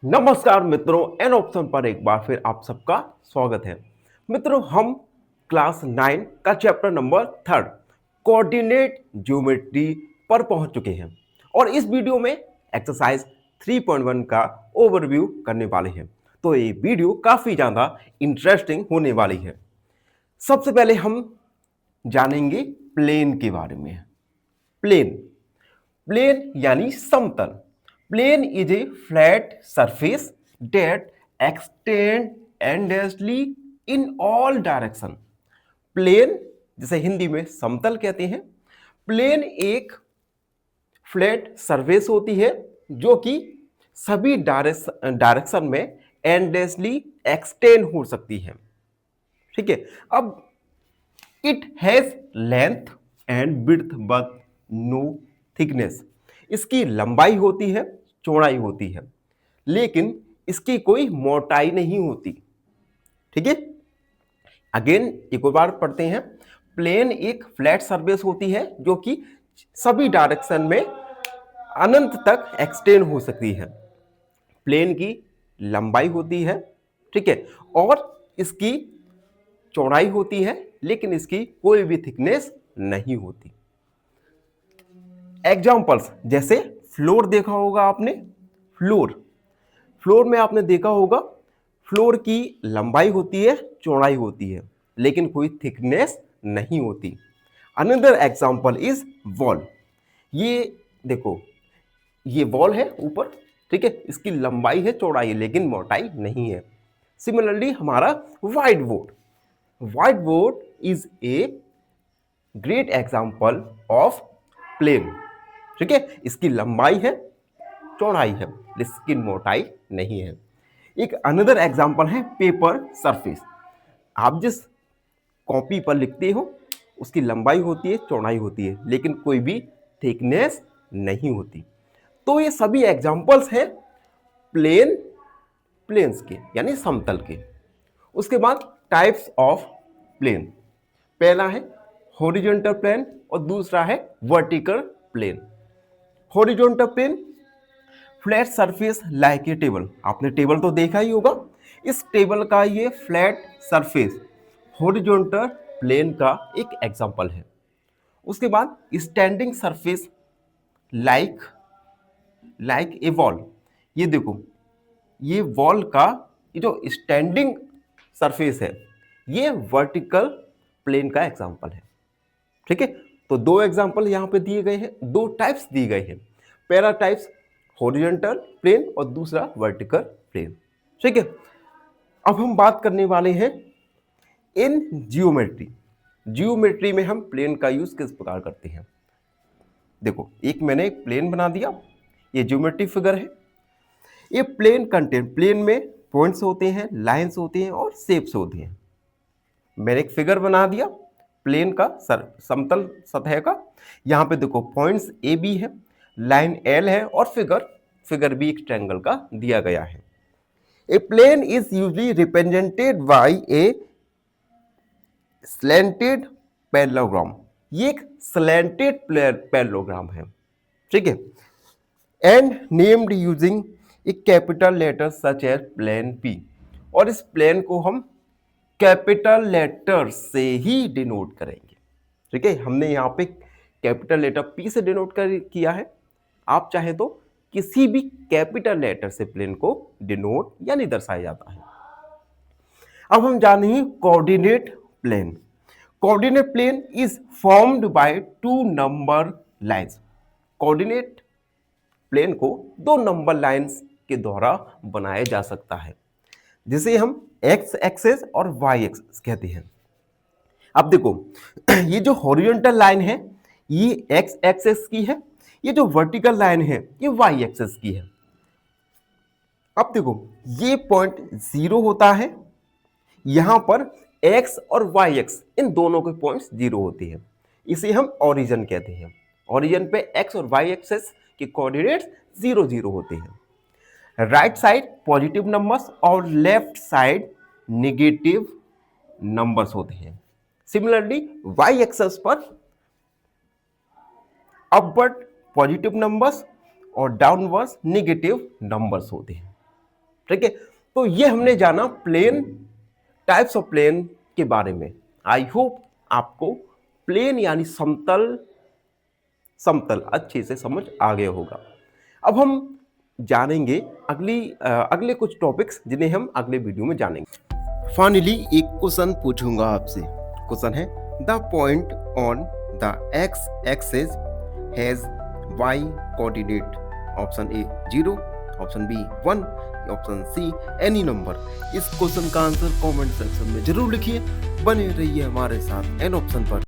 नमस्कार मित्रों, an option पर एक बार फिर आप सबका स्वागत है। मित्रों, हम क्लास 9 का चैप्टर नंबर 3 कोऑर्डिनेट ज्योमेट्री पर पहुंच चुके हैं और इस वीडियो में एक्सरसाइज 3.1 का ओवरव्यू करने वाले हैं। तो ये वीडियो काफी ज्यादा इंटरेस्टिंग होने वाली है। सबसे पहले हम जानेंगे प्लेन के बारे में। प्लेन प्लेन यानी समतल। Plane is a flat surface that extend endlessly in all direction. Plane जिसे हिंदी में समतल कहते हैं। प्लेन एक फ्लैट सरफेस होती है जो कि सभी डायरेक्शन में एंडलेसली एक्सटेंड हो सकती है। ठीक है, अब it has length and width but no thickness. इसकी लंबाई होती है, चौड़ाई होती है, लेकिन इसकी कोई मोटाई नहीं होती। ठीक है, अगेन एक और बार पढ़ते हैं। प्लेन एक फ्लैट सरफेस होती है जो कि सभी डायरेक्शन में अनंत तक एक्सटेंड हो सकती है। प्लेन की लंबाई होती है, ठीक है, और इसकी चौड़ाई होती है, लेकिन इसकी कोई भी थिकनेस नहीं होती। एग्जाम्पल्स जैसे फ्लोर देखा होगा आपने। फ्लोर फ्लोर में आपने देखा होगा, फ्लोर की लंबाई होती है, चौड़ाई होती है, लेकिन कोई थिकनेस नहीं होती। Another example is wall. ये देखो, ये वॉल है ऊपर, ठीक है, इसकी लंबाई है, चौड़ाई है, लेकिन मोटाई नहीं है। सिमिलरली हमारा white board, white board is a great example of plane. ठीक है, इसकी लंबाई है, चौड़ाई है, लेकिन मोटाई नहीं है। एक अनदर एग्जाम्पल है पेपर सरफेस। आप जिस कॉपी पर लिखते हो उसकी लंबाई होती है, चौड़ाई होती है, लेकिन कोई भी थिकनेस नहीं होती। तो ये सभी एग्जाम्पल्स हैं प्लेन्स के, यानी समतल के। उसके बाद टाइप्स ऑफ प्लेन। पहला है हॉरिजॉन्टल प्लेन और दूसरा है vertical plane. Horizontal plane flat surface like a table. आपने टेबल तो देखा ही होगा। इस टेबल का ये फ्लैट सरफेस हॉरिजॉन्टल प्लेन का एक एग्जांपल है। उसके बाद स्टैंडिंग सरफेस लाइक ए वॉल। ये देखो, ये वॉल का ये जो स्टैंडिंग सरफेस है, ये वर्टिकल प्लेन का एग्जांपल है। ठीक है, तो दो एग्जांपल यहां पे दिए गए हैं, दो टाइप्स दिए गए हैं। पहला टाइप्स हॉरिजॉन्टल प्लेन और दूसरा वर्टिकल प्लेन। ठीक है, अब हम बात करने वाले हैं इन जियोमेट्री। जियोमेट्री में हम प्लेन का यूज किस प्रकार करते हैं। देखो, एक मैंने एक प्लेन बना दिया, ये जियोमेट्री फिगर है। ये प्लेन कंटेंट, प्लेन में पॉइंट्स होते हैं, लाइंस होते हैं और शेप्स होते हैं। मैंने एक फिगर बना दिया प्लेन का, समतल सतह का। यहां पे देखो पॉइंट्स ए बी है, लाइन एल है और फिगर भी एक ट्रायंगल का दिया गया है। A plane is usually represented by a slanted parallelogram. ये एक स्लैंटेड पैरेललोग्राम है, ठीक है, and named using a capital letter such as plane p. और इस प्लेन को हम कैपिटल लेटर से ही डिनोट करेंगे। ठीक है, हमने यहां पे कैपिटल लेटर पी से डिनोट किया है। आप चाहे तो किसी भी कैपिटल लेटर से प्लेन को डिनोट यानी दर्शाया जाता है। अब हम जानेंगे coordinate plane. Coordinate plane is formed by two number lines. Coordinate plane को दो नंबर लाइंस के द्वारा बनाया जा सकता है, जिसे हम एक्स एक्सेस और वाई एक्सेस कहते हैं। अब देखो, ये जो हॉरिजॉन्टल लाइन है ये एक्स एक्सेस की है, ये जो वर्टिकल लाइन है ये वाई एक्सेस की है। अब देखो, ये पॉइंट जीरो होता है, यहां पर एक्स और वाई एक्स इन दोनों के पॉइंट्स जीरो होते हैं। इसे हम ओरिजिन कहते हैं। ओरिजिन पे एक्स और वाई एक्सेस के कोऑर्डिनेट्स 0 0 होते हैं। राइट साइड पॉजिटिव नंबर्स और लेफ्ट साइड नेगेटिव नंबर्स होते हैं। सिमिलरली वाई एक्सेस पर अपवर्ड पॉजिटिव नंबर्स और डाउनवर्ड नेगेटिव नंबर्स होते हैं। ठीक है। तो ये हमने जाना प्लेन, टाइप्स ऑफ प्लेन के बारे में। आई होप आपको प्लेन यानी समतल समतल अच्छे से समझ आ गया होगा। अब हम जानेंगे अगले कुछ टॉपिक्स जिन्हें हम अगले वीडियो में जानेंगे। फाइनली एक क्वेश्चन पूछूंगा आपसे। क्वेश्चन है the point on the x axis has y coordinate. Option A 0, option B 1, option C any number. इस क्वेश्चन का आंसर कमेंट सेक्शन में जरूर लिखिए। बने रहिए हमारे साथ एन ऑप्शन पर।